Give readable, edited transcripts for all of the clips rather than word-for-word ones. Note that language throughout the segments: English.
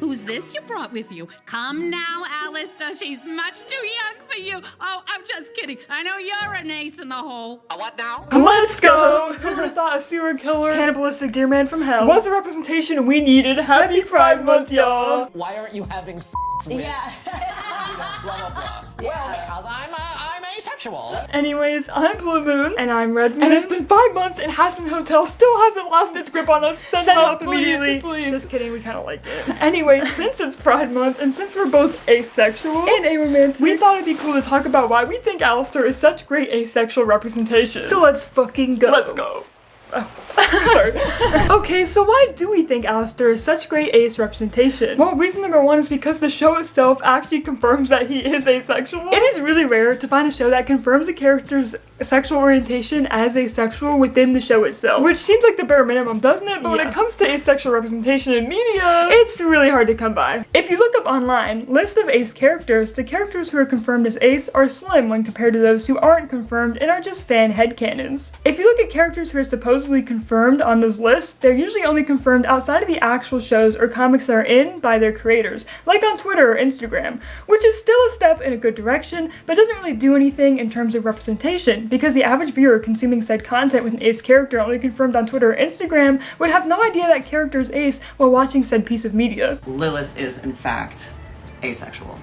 who's this you brought with you? Come now, Alastor. She's much too young for you. Oh, I'm just kidding. I know you're an ace in the hole. What now? Let's go! Who would have thought a serial killer, cannibalistic deer man from hell was a representation we needed? Happy Pride Month, y'all! Why aren't you having sex with? Yeah. Blah, blah, blah. Well, because I'm asexual. Anyways, I'm Blue Moon. And I'm Red Moon. And it's been 5 months and Hassan Hotel still hasn't lost its grip on us. Send help immediately. Please. Just kidding, we kinda like it. Anyways, since it's Pride Month and since we're both asexual and aromantic, we thought it'd be cool to talk about why we think Alastor is such great asexual representation. So let's fucking go. Let's go. Oh, sorry. Okay, so why do we think Alastor is such great ace representation? Well, reason number one is because the show itself actually confirms that he is asexual. It is really rare to find a show that confirms a character's sexual orientation as asexual within the show itself, which seems like the bare minimum, doesn't it? But when it comes to asexual representation in media, it's really hard to come by. If you look up online, list of ace characters, the characters who are confirmed as ace are slim when compared to those who aren't confirmed and are just fan headcanons. If you look at characters who are supposedly confirmed on those lists, they're usually only confirmed outside of the actual shows or comics that are in by their creators, like on Twitter or Instagram, which is still a step in a good direction, but doesn't really do anything in terms of representation, because the average viewer consuming said content with an ace character only confirmed on Twitter or Instagram would have no idea that character is ace while watching said piece of media. Lilith is, in fact, asexual.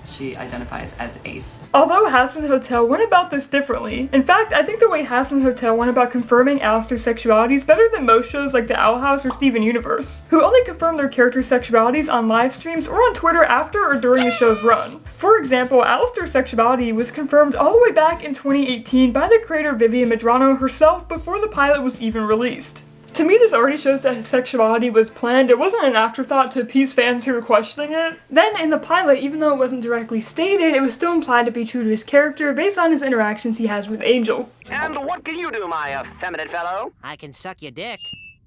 She identifies as ace. Although Hassan Hotel went about this differently. In fact, I think the way Hassan Hotel went about confirming Alastor's sexuality is better than most shows like The Owl House or Steven Universe, who only confirm their characters' sexualities on live streams or on Twitter after or during the show's run. For example, Alastor's sexuality was confirmed all the way back in 2018 by the creator Vivian Medrano herself before the pilot was even released. To me, this already shows that his sexuality was planned. It wasn't an afterthought to appease fans who were questioning it. Then, in the pilot, even though it wasn't directly stated, it was still implied to be true to his character based on his interactions he has with Angel. And what can you do, my effeminate fellow? I can suck your dick.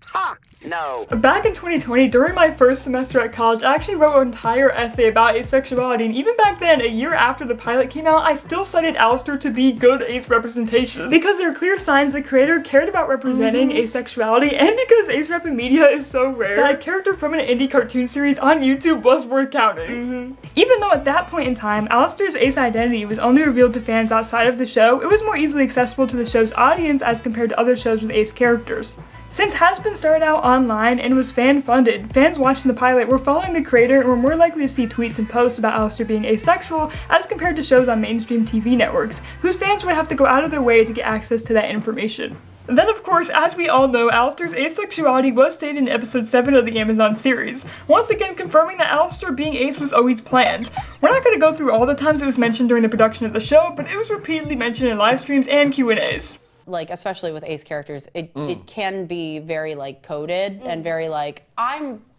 Ha! No. Back in 2020, during my first semester at college, I actually wrote an entire essay about asexuality, and even back then, a year after the pilot came out, I still cited Alastor to be good ace representation. Because there are clear signs the creator cared about representing asexuality, and because ace rep in media is so rare, that a character from an indie cartoon series on YouTube was worth counting. Even though at that point in time, Alastor's ace identity was only revealed to fans outside of the show, it was more easily accessible to the show's audience as compared to other shows with ace characters. Since Hasbin started out online and was fan-funded, fans watching the pilot were following the creator and were more likely to see tweets and posts about Alastor being asexual as compared to shows on mainstream TV networks, whose fans would have to go out of their way to get access to that information. Then, of course, as we all know, Alastor's asexuality was stated in episode 7 of the Amazon series, once again confirming that Alastor being ace was always planned. We're not going to go through all the times it was mentioned during the production of the show, but it was repeatedly mentioned in live streams and Q&As. Like, especially with ace characters, it can be very, like, coded and very, like,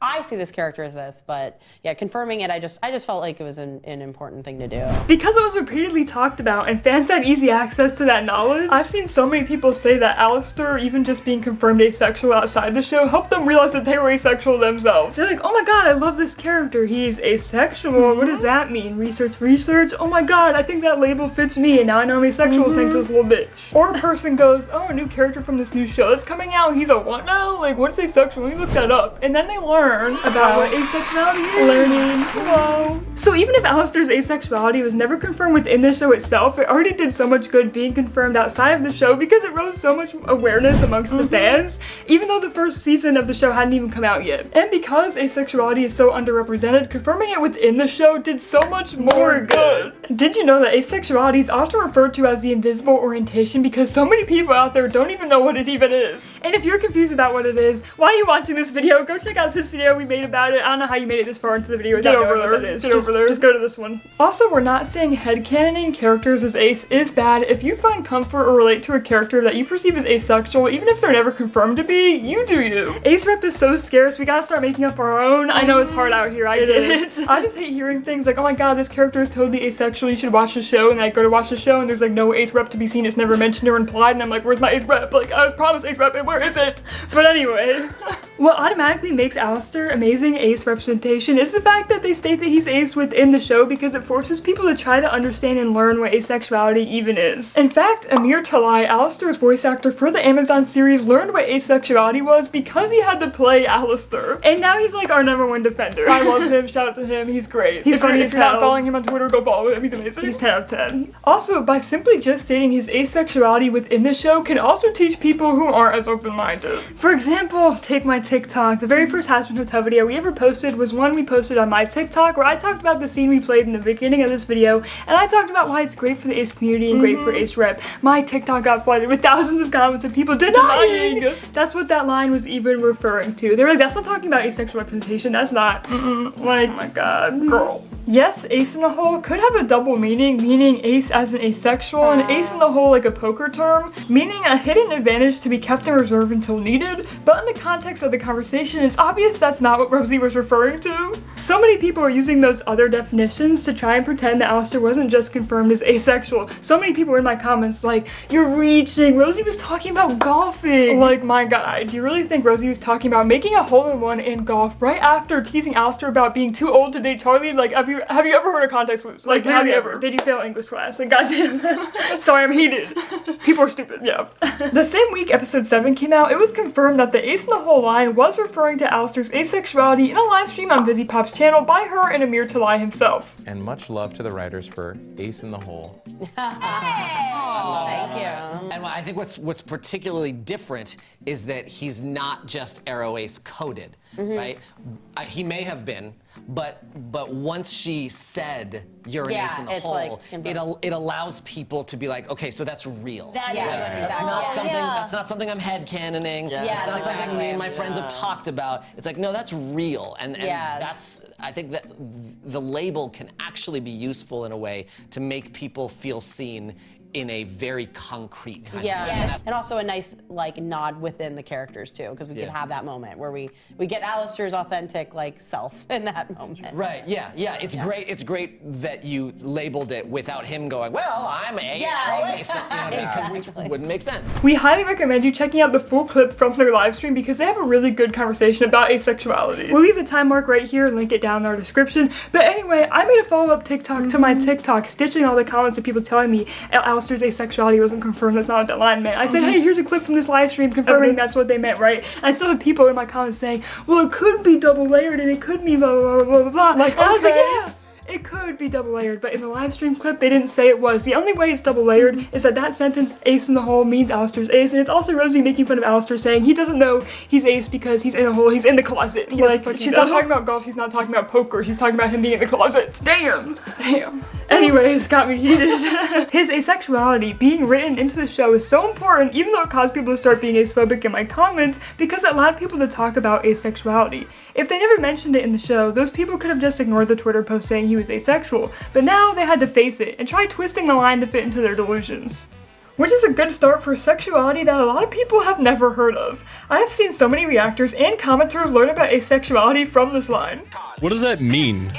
I see this character as this, but yeah, confirming it, I just felt like it was an important thing to do. Because it was repeatedly talked about and fans had easy access to that knowledge, I've seen so many people say that Alastor, even just being confirmed asexual outside the show, helped them realize that they were asexual themselves. They're like, oh my god, I love this character, he's asexual, what does that mean? Research, oh my god, I think that label fits me and now I know I'm asexual thanks to this little bitch. Or a person goes, oh, a new character from this new show that's coming out, he's a what now? Like, what's asexual? Let me look that up. And then they learn about what asexuality is. Learning. Hello. So even if Alastor's asexuality was never confirmed within the show itself, it already did so much good being confirmed outside of the show because it rose so much awareness amongst the fans, even though the first season of the show hadn't even come out yet. And because asexuality is so underrepresented, confirming it within the show did so much more good. Did you know that asexuality is often referred to as the invisible orientation because so many people out there don't even know what it even is? And if you're confused about what it is, why are you watching this video? Go check out this video we made about it. I don't know how you made it this far into the video without knowing what that is. Get over there. Just go to this one. Also, we're not saying headcanoning characters as ace is bad. If you find comfort or relate to a character that you perceive as asexual, even if they're never confirmed to be, you do you. Ace rep is so scarce, we gotta start making up our own. I know it's hard out here, I get it. I just hate hearing things like, oh my god, this character is totally asexual, you should watch the show, and I go to watch the show and there's like no ace rep to be seen, it's never mentioned or implied, and I'm like, where's my ace rep? Like, I was promised ace rep and where is it? But anyway. What automatically makes Alastor Alastor amazing ace representation is the fact that they state that he's ace within the show because it forces people to try to understand and learn what asexuality even is. In fact, Amir Talai, Alastor's voice actor for the Amazon series, learned what asexuality was because he had to play Alastor. And now he's like our #1 defender. I love him, shout out to him, he's great. He's funny as hell. If you're not following him on Twitter, go follow him, he's amazing. He's 10 out of 10. Also, by simply just stating his asexuality within the show can also teach people who aren't as open-minded. For example, take my TikTok. The very first Has Been Hotel video we ever posted was one we posted on my TikTok where I talked about the scene we played in the beginning of this video, and I talked about why it's great for the ace community and great for ace rep. My TikTok got flooded with thousands of comments of people denying! That's what that line was even referring to. They were like, that's not talking about asexual representation, that's not. Like, oh my god, girl. Yes, ace in the hole could have a double meaning ace as an asexual, and ace in the hole like a poker term, meaning a hidden advantage to be kept in reserve until needed, but in the context of the conversation, it's obvious that's not what Rosie was referring to. So many people are using those other definitions to try and pretend that Alastor wasn't just confirmed as asexual. So many people were in my comments like, you're reaching, Rosie was talking about golfing. Like, my guy, do you really think Rosie was talking about making a hole-in-one in golf right after teasing Alastor about being too old to date Charlie? Like, have you ever heard of context clues? Like, have you ever? Did you fail English class? Like, goddamn. Sorry, I'm heated. People are stupid, yeah. The same week episode 7 came out, it was confirmed that the ace in the hole line was referring to Alastor's asexuality in a live stream on Busy Pop's channel by her and Amir Talai himself. And much love to the writers for ace in the hole. Thank you. And I think what's particularly different is that he's not just AroAce coded, right? He may have been, but once she said you're an ace in the hole, like, it allows people to be like, okay, so that's real. That's not something. That's not something I'm headcanoning. It's not something me and my friends have talked about. It's like, no, that's real, and that's. I think that the label can actually be useful in a way to make people feel seen in a very concrete kind of way. And also a nice like nod within the characters too, because we can have that moment where we get Alastor's authentic like self in that moment. Right, it's great. It's great that you labeled it without him going, well, I'm a AroAce, which wouldn't make sense. We highly recommend you checking out the full clip from their live stream because they have a really good conversation about asexuality. We'll leave the time mark right here and link it down in our description. But anyway, I made a follow-up TikTok to my TikTok, stitching all the comments of people telling me Alastor's asexuality wasn't confirmed, that's not what that line meant. I said, hey, here's a clip from this live stream confirming that's what they meant, right? And I still have people in my comments saying, well, it could be double layered and it could be blah, blah, blah, blah, blah. Like, I was like, yeah. It could be double layered, but in the live stream clip, they didn't say it was. The only way it's double layered is that sentence, ace in the hole, means Alastor's ace, and it's also Rosie making fun of Alastor saying he doesn't know he's ace because he's in a hole, he's in the closet. Like, she's not talking about golf, she's not talking about poker, she's talking about him being in the closet. Damn! Anyways, got me heated. His asexuality being written into the show is so important, even though it caused people to start being acephobic in my comments, because it allowed people to talk about asexuality. If they never mentioned it in the show, those people could have just ignored the Twitter post saying he was asexual, but now they had to face it and try twisting the line to fit into their delusions. Which is a good start for sexuality that a lot of people have never heard of. I have seen so many reactors and commenters learn about asexuality from this line. What does that mean?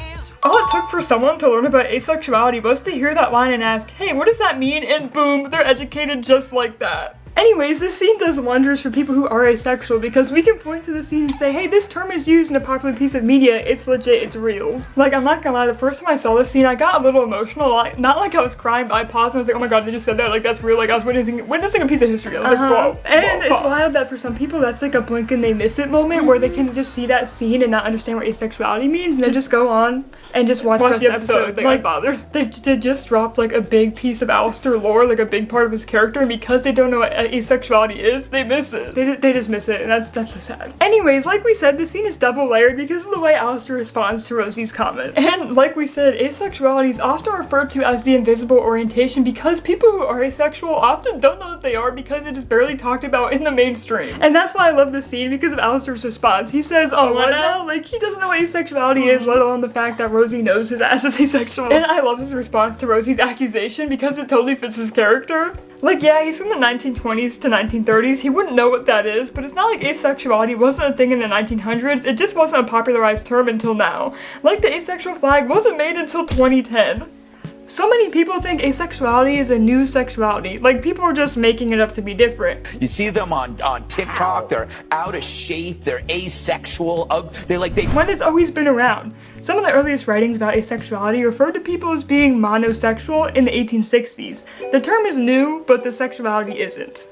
All it took for someone to learn about asexuality was to hear that line and ask, hey, what does that mean? And boom, they're educated just like that. Anyways, this scene does wonders for people who are asexual because we can point to the scene and say, hey, this term is used in a popular piece of media, it's legit, it's real. Like, I'm not gonna lie, the first time I saw this scene, I got a little emotional, like, not like I was crying, but I paused and I was like, oh my god, they just said that, like, that's real, like, I was witnessing a piece of history. I was like, whoa. And it's wild that for some people, that's like a blink and they miss it moment where they can just see that scene and not understand what asexuality means, and then just go on and just watch the rest of the episode. Like, bothered. They just dropped, like, a big piece of Alastor lore, like, a big part of his character, and because they don't know what asexuality is, they miss it. They just miss it, and that's so sad. Anyways, like we said, the scene is double layered because of the way Alastor responds to Rosie's comment. And like we said, asexuality is often referred to as the invisible orientation because people who are asexual often don't know that they are because it is barely talked about in the mainstream. And that's why I love this scene, because of Alastor's response. He says, oh, what now? Like, he doesn't know what asexuality is, let alone the fact that Rosie knows his ass is asexual. And I love his response to Rosie's accusation because it totally fits his character. Like, yeah, he's from the 1920s to 1930s, he wouldn't know what that is, but it's not like asexuality wasn't a thing in the 1900s, it just wasn't a popularized term until now. Like, the asexual flag wasn't made until 2010. So many people think asexuality is a new sexuality. Like, people are just making it up to be different. You see them on TikTok, they're out of shape, they're asexual, When it's always been around. Some of the earliest writings about asexuality referred to people as being monosexual in the 1860s. The term is new, but the sexuality isn't.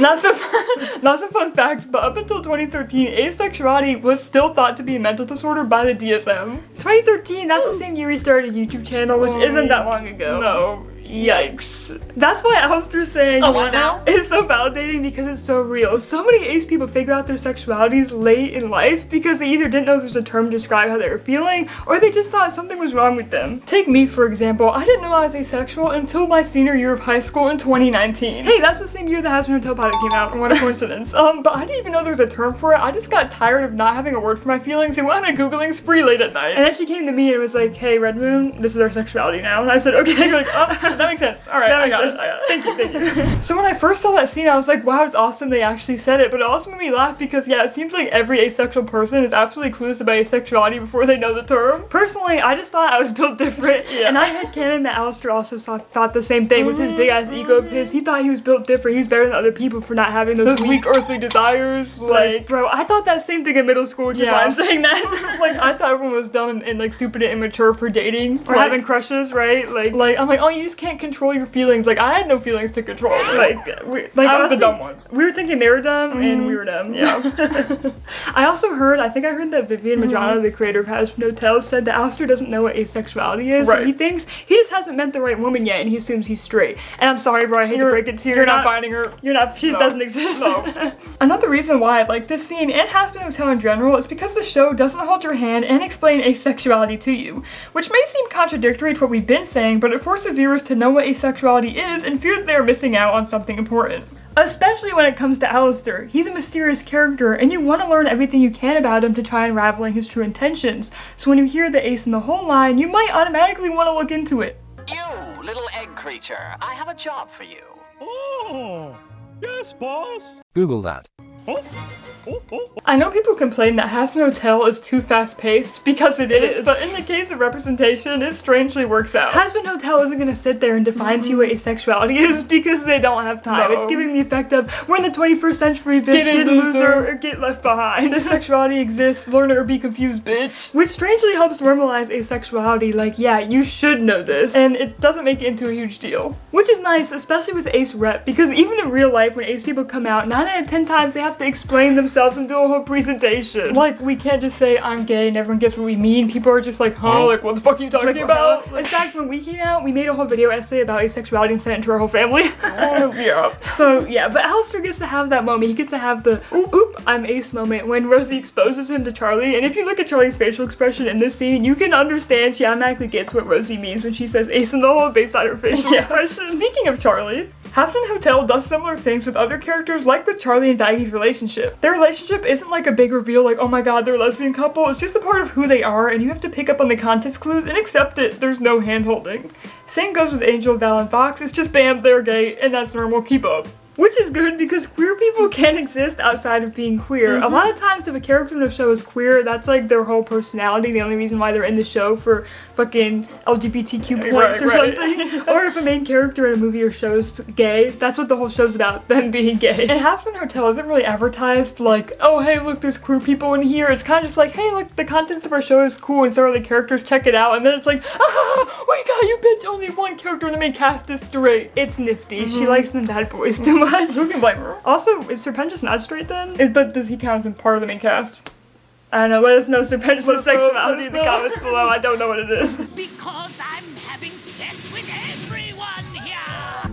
Not so fun fact, but up until 2013, asexuality was still thought to be a mental disorder by the DSM. 2013, that's the same year he started a YouTube channel, which isn't that long ago. No. Yikes. That's why Alastor's saying what now? is so validating because it's so real. So many ace people figure out their sexualities late in life because they either didn't know there was a term to describe how they were feeling, or they just thought something was wrong with them. Take me, for example. I didn't know I was asexual until my senior year of high school in 2019. Hey, that's the same year the Hazbin Hotel pilot came out. What a coincidence. But I didn't even know there was a term for it. I just got tired of not having a word for my feelings and went on a Googling spree late at night. And then she came to me and was like, hey, Red Moon, this is our sexuality now. And I said, okay. Like, oh, that makes sense. All right, I got it. Thank you. So when I first saw that scene, I was like, wow, it's awesome they actually said it. But it also made me laugh because, yeah, it seems like every asexual person is absolutely clueless about asexuality before they know the term. Personally, I just thought I was built different. And I had canon that Alastor also thought the same thing with his big-ass ego of his. He thought he was built different. He was better than other people for not having those weak earthly desires. Like, bro, I thought that same thing in middle school, which is why I'm saying that. Like, I thought everyone was dumb and like stupid and immature for dating or having crushes, right? Like I'm like, oh, you just can't control your feelings. Like, I had no feelings to control. Like I was the dumb one. We were thinking they were dumb, and we were dumb. Yeah. I think I heard that Vivian Majano, the creator of Hazbin Hotel, said that Alastor doesn't know what asexuality is. Right. So he thinks he just hasn't met the right woman yet, and he assumes he's straight. And I'm sorry, bro. I hate to break it to you. You're not finding her. You're not. She doesn't exist. No. Another reason why I like this scene and Hazbin Hotel in general is because the show doesn't hold your hand and explain asexuality to you, which may seem contradictory to what we've been saying, but it forces viewers to know what asexuality is and fear that they are missing out on something important. Especially when it comes to Alastor. He's a mysterious character, and you want to learn everything you can about him to try unraveling his true intentions. So when you hear the ace in the hole line, you might automatically want to look into it. You, little egg creature, I have a job for you. Oh, yes, boss. Google that. I know people complain that Hazbin Hotel is too fast-paced, because it is, but in the case of representation, it strangely works out. Hazbin Hotel isn't gonna sit there and define to you what asexuality is because they don't have time. No. It's giving the effect of, we're in the 21st century, bitch, get loser, or get left behind. This sexuality exists, learn it or be confused, bitch. Which strangely helps normalize asexuality, like, yeah, you should know this, and it doesn't make it into a huge deal. Which is nice, especially with ace rep, because even in real life, when ace people come out, 9 out of 10 times they have to explain themselves and do a whole presentation. Like, we can't just say, I'm gay, and everyone gets what we mean. People are just like, huh? Like, what the fuck are you talking about? In fact, when we came out, we made a whole video essay about asexuality and sent it to our whole family. Yeah. So, yeah, but Alastor gets to have that moment. He gets to have the, oop, I'm ace moment when Rosie exposes him to Charlie. And if you look at Charlie's facial expression in this scene, you can understand she automatically gets what Rosie means when she says ace in the hole based on her facial expression. Speaking of Charlie, Hazbin Hotel does similar things with other characters like the Charlie and Daggy's relationship. Their relationship isn't like a big reveal like, oh my god, they're a lesbian couple. It's just a part of who they are, and you have to pick up on the context clues and accept it. There's no hand-holding. Same goes with Angel, Val, and Fox. It's just bam, they're gay, and that's normal, keep up. Which is good because queer people can't exist outside of being queer. A lot of times if a character in a show is queer, that's like their whole personality, the only reason why they're in the show for fucking LGBTQ points or something. Or if a main character in a movie or show is gay, that's what the whole show's about, them being gay. And Hazbin Hotel isn't really advertised like, oh hey look, there's queer people in here. It's kind of just like, hey look, the contents of our show is cool and so are the characters, check it out. And then it's like, ah, we got you bitch, only one character in the main cast is straight. It's nifty. She likes them bad boys too much. Who can blame her? Also, is Serpentius not straight then? But does he count as part of the main cast? I don't know, let us know Serpentius' sexuality in the comments below. I don't know what it is. Because I'm having sex with everyone here!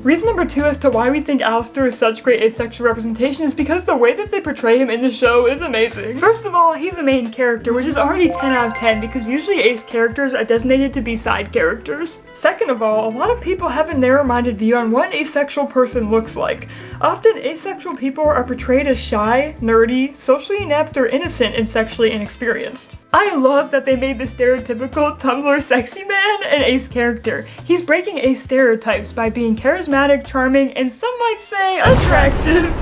Reason number 2 as to why we think Alastor is such great asexual representation is because the way that they portray him in the show is amazing. First of all, he's a main character, which is already 10 out of 10 because usually ace characters are designated to be side characters. Second of all, a lot of people have a narrow-minded view on what an asexual person looks like. Often, asexual people are portrayed as shy, nerdy, socially inept, or innocent and sexually inexperienced. I love that they made the stereotypical Tumblr sexy man an ace character. He's breaking ace stereotypes by being charismatic, charming, and some might say attractive.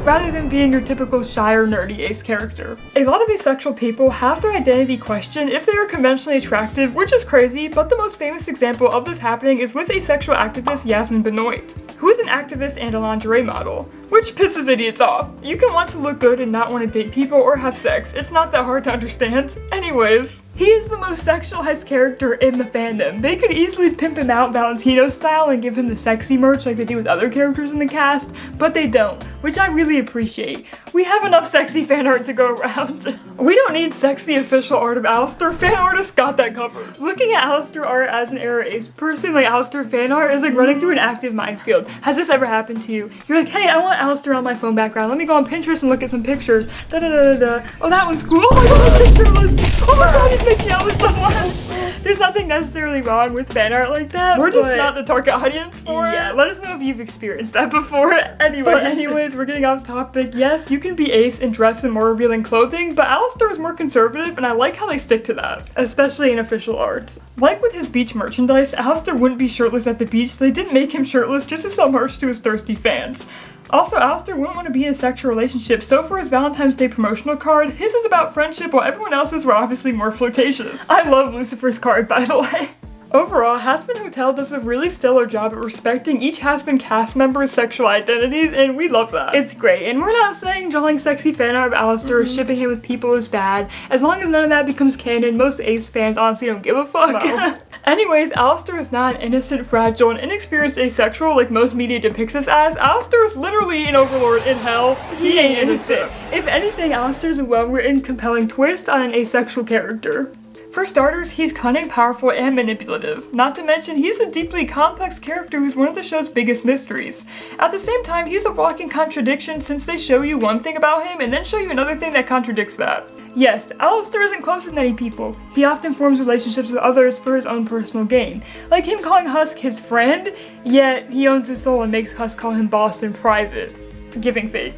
rather than being your typical shy or nerdy ace character. A lot of asexual people have their identity questioned if they are conventionally attractive, which is crazy, but the most famous example of this happening is with asexual activist Yasmin Benoit, who is an activist and a lingerie model, which pisses idiots off. You can want to look good and not want to date people or have sex. It's not that hard to understand. Anyways, he is the most sexualized character in the fandom. They could easily pimp him out Valentino style and give him the sexy merch like they do with other characters in the cast, but they don't, which I really appreciate. We have enough sexy fan art to go around. We don't need sexy official art of Alastor. Fan artists got that covered. Looking at Alastor art as an AroAce person, like Alastor fan art, is like running through an active minefield. Has this ever happened to you? You're like, hey, I want Alastor on my phone background. Let me go on Pinterest and look at some pictures. Da da da da da. Oh, that one's cool. Oh my god, that's pictureless. Oh my god, he's making out with someone. There's nothing necessarily wrong with fan art like that. We're just not the target audience for it. Yeah, let us know if you've experienced that before. Anyways, we're getting off topic. Yes, you can be ace and dress in more revealing clothing, but Alastor is more conservative, and I like how they stick to that, especially in official art. Like with his beach merchandise, Alastor wouldn't be shirtless at the beach, so they didn't make him shirtless just to sell merch to his thirsty fans. Also, Alastor wouldn't want to be in a sexual relationship, so for his Valentine's Day promotional card, his is about friendship while everyone else's were obviously more flirtatious. I love Lucifer's card, by the way. Overall, Hazbin Hotel does a really stellar job at respecting each Hazbin cast member's sexual identities, and we love that. It's great, and we're not saying drawing sexy fan art of Alastor or shipping him with people is bad. As long as none of that becomes canon, most Ace fans honestly don't give a fuck. No. Anyways, Alastor is not an innocent, fragile, and inexperienced asexual like most media depicts us as. Alastor is literally an overlord in hell. He ain't innocent. If anything, Alastor is a well-written, compelling twist on an asexual character. For starters, he's cunning, powerful, and manipulative. Not to mention, he's a deeply complex character who's one of the show's biggest mysteries. At the same time, he's a walking contradiction since they show you one thing about him and then show you another thing that contradicts that. Yes, Alastor isn't close with many people. He often forms relationships with others for his own personal gain. Like him calling Husk his friend, yet he owns his soul and makes Husk call him boss in private. Giving fake.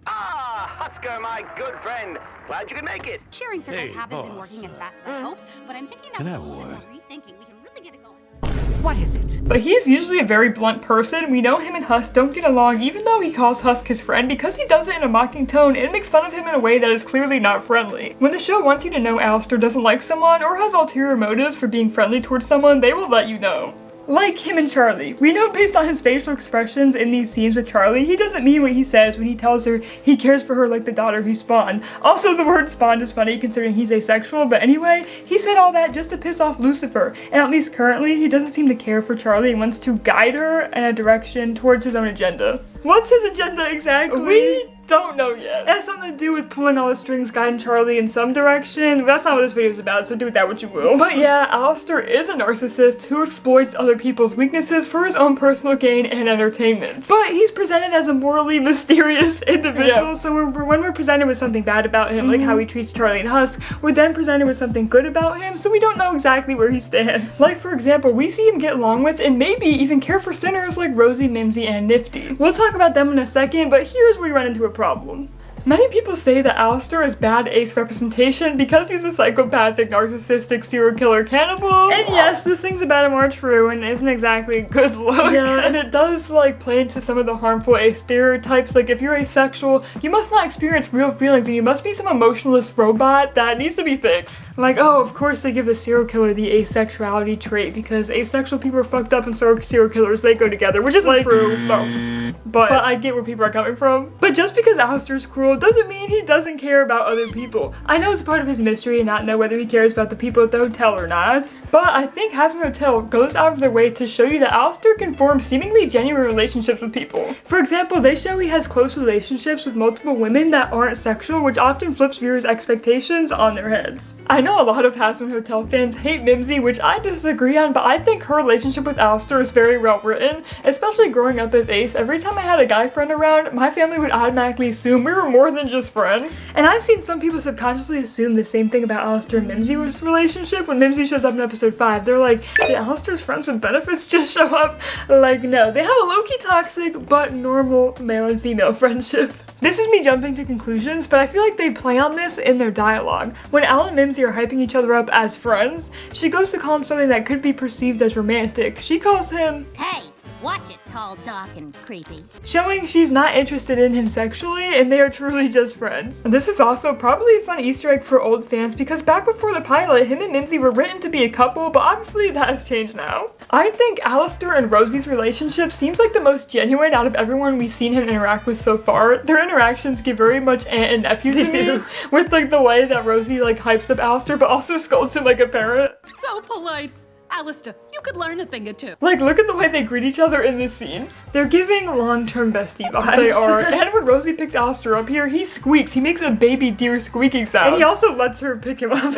Husker, my good friend. Glad you could make it. Sharing circles haven't been working as fast as I hoped, but I'm thinking that with a little bit more rethinking, we can really get it going. What is it? But he's usually a very blunt person. We know him and Husk don't get along, even though he calls Husk his friend, because he does it in a mocking tone and makes fun of him in a way that is clearly not friendly. When the show wants you to know Alastor doesn't like someone or has ulterior motives for being friendly towards someone, they will let you know. Like him and Charlie. We know based on his facial expressions in these scenes with Charlie, he doesn't mean what he says when he tells her he cares for her like the daughter he spawned. Also, the word spawned is funny considering he's asexual, but anyway, he said all that just to piss off Lucifer, and at least currently, he doesn't seem to care for Charlie and wants to guide her in a direction towards his own agenda. What's his agenda exactly? We don't know yet. It has something to do with pulling all the strings, guiding Charlie in some direction, but that's not what this video is about, so do with that what you will. But yeah, Alastor is a narcissist who exploits other people's weaknesses for his own personal gain and entertainment. But he's presented as a morally mysterious individual, so when we're presented with something bad about him, like how he treats Charlie and Husk, we're then presented with something good about him, so we don't know exactly where he stands. Like, for example, we see him get along with and maybe even care for sinners like Rosie, Mimsy, and Nifty. We'll talk about them in a second, but here's where we run into a problem. Many people say that Alastor is bad ace representation because he's a psychopathic, narcissistic, serial killer cannibal. And yes, the things about him are true and isn't exactly a good look. Yeah, and it does like play into some of the harmful ace stereotypes, like if you're asexual, you must not experience real feelings and you must be some emotionless robot that needs to be fixed. Like, oh, of course they give the serial killer the asexuality trait because asexual people are fucked up and so are serial killers, they go together, which isn't true, no. But I get where people are coming from. But just because Alastor's cruel doesn't mean he doesn't care about other people. I know it's part of his mystery and not know whether he cares about the people at the hotel or not, but I think Hazbin Hotel goes out of their way to show you that Alastor can form seemingly genuine relationships with people. For example, they show he has close relationships with multiple women that aren't sexual, which often flips viewers' expectations on their heads. I know a lot of Hazbin Hotel fans hate Mimsy, which I disagree on, but I think her relationship with Alastor is very well written, especially growing up as Ace. Every time I had a guy friend around, my family would automatically assume we were more than just friends. And I've seen some people subconsciously assume the same thing about Alastor and Mimsy's relationship. When Mimsy shows up in episode 5, they're like, did Alastor's friends with benefits just show up? Like, no, they have a low-key toxic but normal male and female friendship. This is me jumping to conclusions, but I feel like they play on this in their dialogue. When Al and Mimsy are hyping each other up as friends, she goes to call him something that could be perceived as romantic. She calls him, Hey, Watch it, tall, dark, and creepy. Showing she's not interested in him sexually, and they are truly just friends. This is also probably a fun Easter egg for old fans, because back before the pilot, him and Mimsy were written to be a couple, but obviously that has changed now. I think Alastor and Rosie's relationship seems like the most genuine out of everyone we've seen him interact with so far. Their interactions give very much aunt and nephew to me, with like the way that Rosie like hypes up Alastor, but also scolds him like a parent. So polite. Alastor, you could learn a thing or two. Like, look at the way they greet each other in this scene. They're giving long-term bestie vibes. They are. And when Rosie picks Alastor up here, he squeaks. He makes a baby deer squeaking sound. And he also lets her pick him up.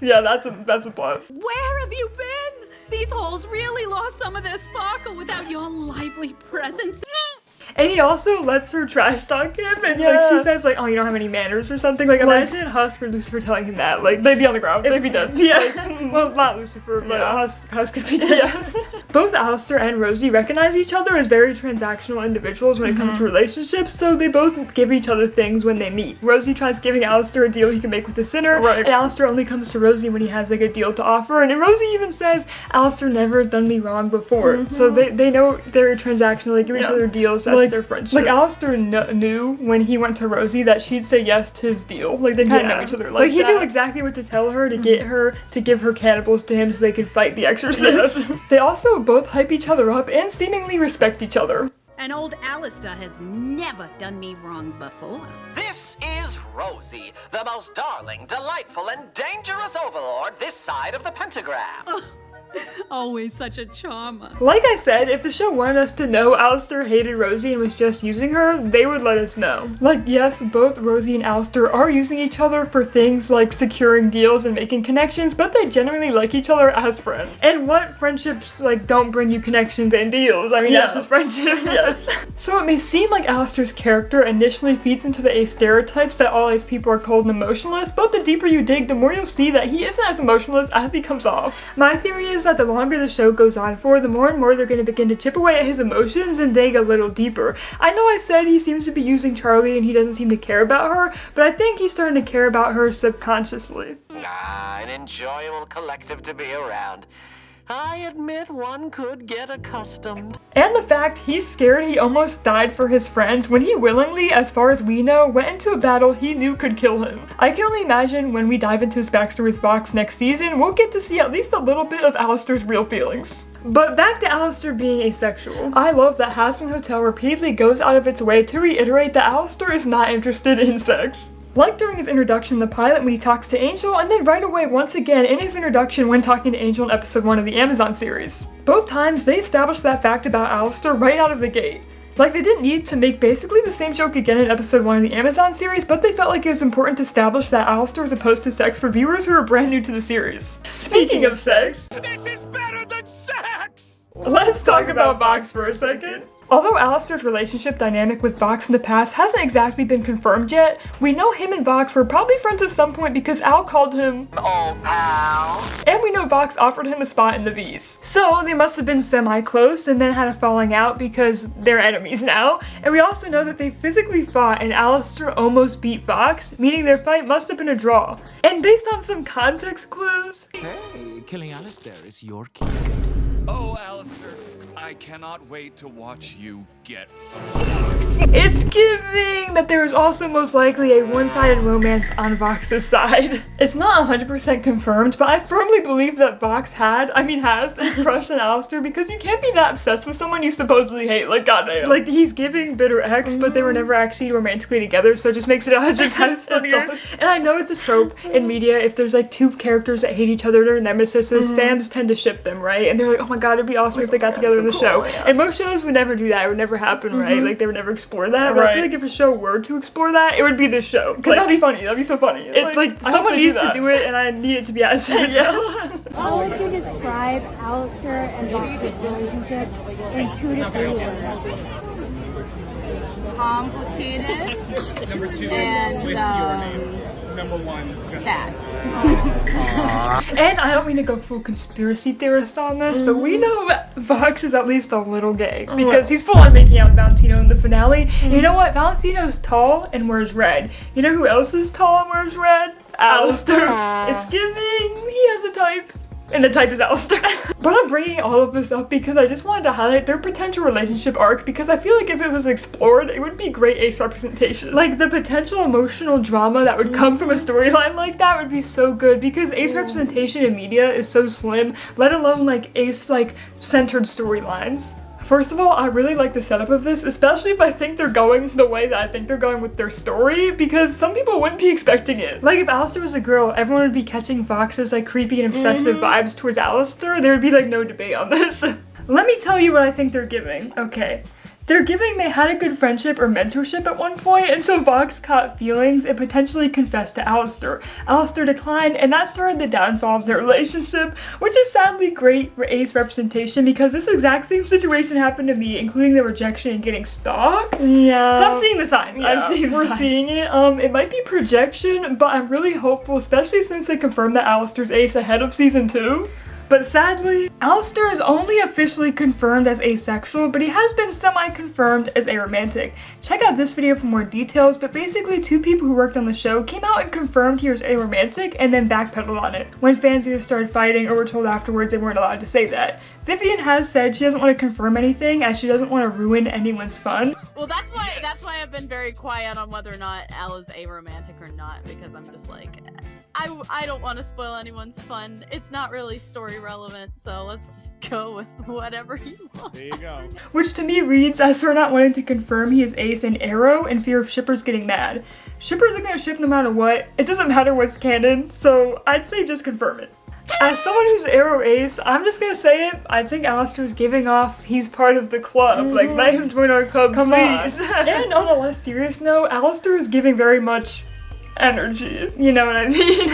Yeah, that's a plot. Where have you been? These halls really lost some of their sparkle without your lively presence. And he also lets her trash talk him, and like she says like, oh, you don't have any manners or something. Like imagine Husk or Lucifer telling him that. Like they'd be on the ground. They'd be dead. Yeah. Well, not Lucifer, but Husk could be dead. Both Alastor and Rosie recognize each other as very transactional individuals when it comes to relationships, so they both give each other things when they meet. Rosie tries giving Alastor a deal he can make with the sinner, and Alastor only comes to Rosie when he has like a deal to offer. And Rosie even says, Alastor never done me wrong before. So they know they're transactional. They give each other deals. That's their friendship. Like Alastor knew when he went to Rosie that she'd say yes to his deal. Like they kind of know each other like he knew exactly what to tell her to get her to give her cannibals to him so they could fight the exorcist. They also both hype each other up and seemingly respect each other. And old Alastor has never done me wrong before. This is Rosie, the most darling, delightful, and dangerous overlord this side of the pentagram. Oh, always such a charmer. Like I said, if the show wanted us to know Alastor hated Rosie and was just using her, they would let us know. Like, yes, both Rosie and Alastor are using each other for things like securing deals and making connections, but they generally like each other as friends. And what friendships, like, don't bring you connections and deals? I mean, that's just friendship. Yes. So it may seem like Alastor's character initially feeds into the ace stereotypes that all ace people are cold and emotionless, but the deeper you dig, the more you'll see that he isn't as emotionless as he comes off. My theory is that the longer the show goes on for, the more and more they're going to begin to chip away at his emotions and dig a little deeper. I know I said he seems to be using Charlie and he doesn't seem to care about her, but I think he's starting to care about her subconsciously. An enjoyable collective to be around. I admit one could get accustomed. And the fact he's scared he almost died for his friends when he willingly, as far as we know, went into a battle he knew could kill him. I can only imagine when we dive into his backstory with Vox next season, we'll get to see at least a little bit of Alastor's real feelings. But back to Alastor being asexual. I love that Hazbin Hotel repeatedly goes out of its way to reiterate that Alastor is not interested in sex. Like during his introduction in the pilot when he talks to Angel, and then right away once again in his introduction when talking to Angel in episode 1 of the Amazon series. Both times they established that fact about Alastor right out of the gate. Like they didn't need to make basically the same joke again in episode 1 of the Amazon series, but they felt like it was important to establish that Alastor is opposed to sex for viewers who are brand new to the series. Speaking of sex, This is better than sex! let's talk about Vox for a second. Although Alastor's relationship dynamic with Vox in the past hasn't exactly been confirmed yet, we know him and Vox were probably friends at some point because Al called him Oh, pal. and we know Vox offered him a spot in the V's. So they must have been semi-close and then had a falling out because they're enemies now. And we also know that they physically fought and Alastor almost beat Vox, meaning their fight must have been a draw. And based on some context clues, Hey, killing Alastor is your key. Oh, Alastor, I cannot wait to watch you get fucked. it's giving that there is also most likely a one-sided romance on Vox's side. It's not 100% confirmed, but I firmly believe that Vox has a crush on Alastor because you can't be that obsessed with someone you supposedly hate, like goddamn. Like he's giving bitter ex, but they were never actually romantically together, so it just makes it 100 times funnier. And I know it's a trope in media, if there's like two characters that hate each other, they're nemesis, fans tend to ship them, right? And they're like, oh my god, it'd be awesome if they got together in the show. And most shows would never do that, it would never happen, right? Like they would never explore that. But I feel like if a show were to explore that, it would be this show. Because that'd be funny, that'd be so funny. It's like someone needs to do it and I need it to be as How would you describe Alastor and Vox's relationship in 2 to 3 words? Complicated. Number 2, and with your name. Number 1, sad. And I don't mean to go full conspiracy theorist on this, but we know Vox is at least a little gay because he's full on making out with Valentino in the finale. And you know what? Valentino's tall and wears red. You know who else is tall and wears red? Alastor. It's giving. He has a type. And the type is Alastor. But I'm bringing all of this up because I just wanted to highlight their potential relationship arc because I feel like if it was explored, it would be great ace representation. Like the potential emotional drama that would come from a storyline like that would be so good because ace representation in media is so slim, let alone like ace like centered storylines. First of all, I really like the setup of this, especially if I think they're going the way that I think they're going with their story, because some people wouldn't be expecting it. Like, if Alastor was a girl, everyone would be catching Vox's, like, creepy and obsessive vibes towards Alastor. There would be, like, no debate on this. Let me tell you what I think they're giving. Okay. They're giving they had a good friendship or mentorship at one point, and so Vox caught feelings and potentially confessed to Alastor. Alastor declined, and that started the downfall of their relationship, which is sadly great for ace representation because this exact same situation happened to me, including the rejection and getting stalked. Yeah. So I'm seeing the signs. Yeah, I'm seeing the signs. Seeing it. It might be projection, but I'm really hopeful, especially since they confirmed that Alastor's ace ahead of season 2. But sadly, Alastor is only officially confirmed as asexual, but he has been semi-confirmed as aromantic. Check out this video for more details, but basically 2 people who worked on the show came out and confirmed he was aromantic and then backpedaled on it, when fans either started fighting or were told afterwards they weren't allowed to say that. Vivian has said she doesn't want to confirm anything as she doesn't want to ruin anyone's fun. Well, that's why I've been very quiet on whether or not Al is aromantic or not, because I'm just like, I don't want to spoil anyone's fun. It's not really story relevant, so let's just go with whatever you want. There you go. Which to me reads as her not wanting to confirm he is ace and arrow in fear of shippers getting mad. Shippers are gonna ship no matter what. It doesn't matter what's canon, so I'd say just confirm it. As someone who's arrow ace, I'm just gonna say it. I think Alastor's giving off he's part of the club. Like, let him join our club, please. And on a less serious note, Alastor is giving very much energy, you know what I mean?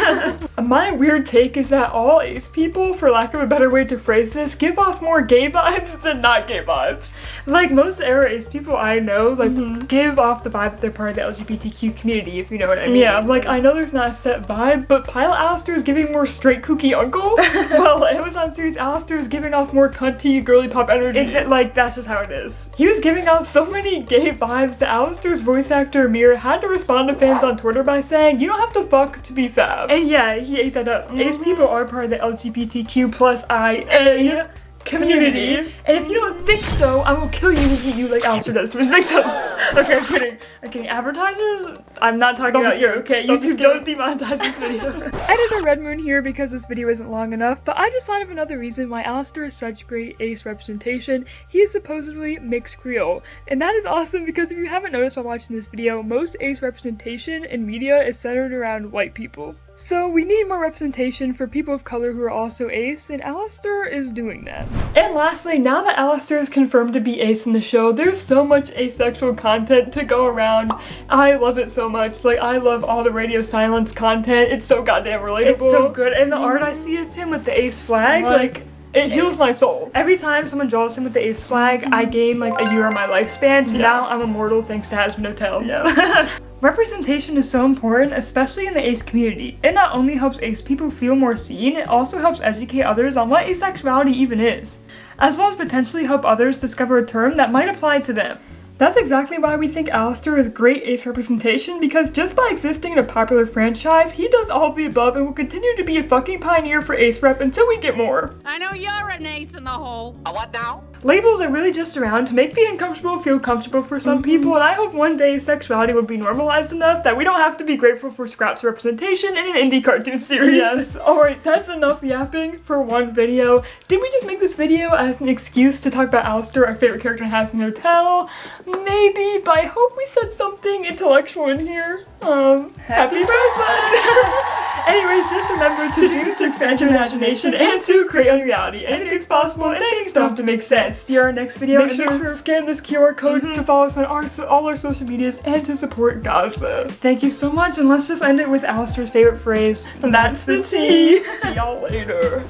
My weird take is that all ace people, for lack of a better way to phrase this, give off more gay vibes than not gay vibes. Like most ace people I know, like give off the vibe that they're part of the LGBTQ community, if you know what I mean. Yeah, like I know there's not a set vibe, but Pilot Alastor is giving more straight kooky uncle, while Amazon series Alastor is giving off more cunty girly pop energy. Like that's just how it is. He was giving off so many gay vibes that Alastor's voice actor Amir had to respond to fans on Twitter by saying, you don't have to fuck to be fab. And yeah, he ate that up. Ace people are part of the LGBTQ+IA community. And if you don't think so, I will kill you and eat you like Alastor does to his victim. Okay, I'm kidding. I'm kidding. Advertisers? I'm not talking about you, okay? YouTube, don't demonetize this video. Editor Red Moon here because this video isn't long enough, but I just thought of another reason why Alastor is such great ace representation. He is supposedly mixed Creole. And that is awesome because if you haven't noticed while watching this video, most ace representation in media is centered around white people. So we need more representation for people of color who are also ace, and Alastor is doing that. And lastly, now that Alastor is confirmed to be ace in the show, there's so much asexual content to go around. I love it so much. Like, I love all the radio silence content. It's so goddamn relatable. It's so good. And the art I see of him with the ace flag, like, it heals my soul. Every time someone draws him with the ace flag, I gain like a year of my lifespan, so now I'm immortal thanks to Has No Tell. Yeah. Representation is so important, especially in the ace community. It not only helps ace people feel more seen, it also helps educate others on what asexuality even is, as well as potentially help others discover a term that might apply to them. That's exactly why we think Alastor is great ace representation, because just by existing in a popular franchise, he does all of the above and will continue to be a fucking pioneer for ace rep until we get more. I know you're an ace in the hole. A what now? Labels are really just around to make the uncomfortable feel comfortable for some people, and I hope one day sexuality will be normalized enough that we don't have to be grateful for scraps representation in an indie cartoon series. Yes. Alright, that's enough yapping for one video. Did we just make this video as an excuse to talk about Alastor, our favorite character in Has No Tell? Maybe, but I hope we said something intellectual in here. Happy birthday! Anyways, just remember to dream to expand your imagination and to create unreality. Anything's possible and things don't have to make sense. See you in our next video. Make sure to scan this QR code to follow us on all our social medias and to support Gaza. Thank you so much, and let's just end it with Alastor's favorite phrase, and that's the tea. See y'all later.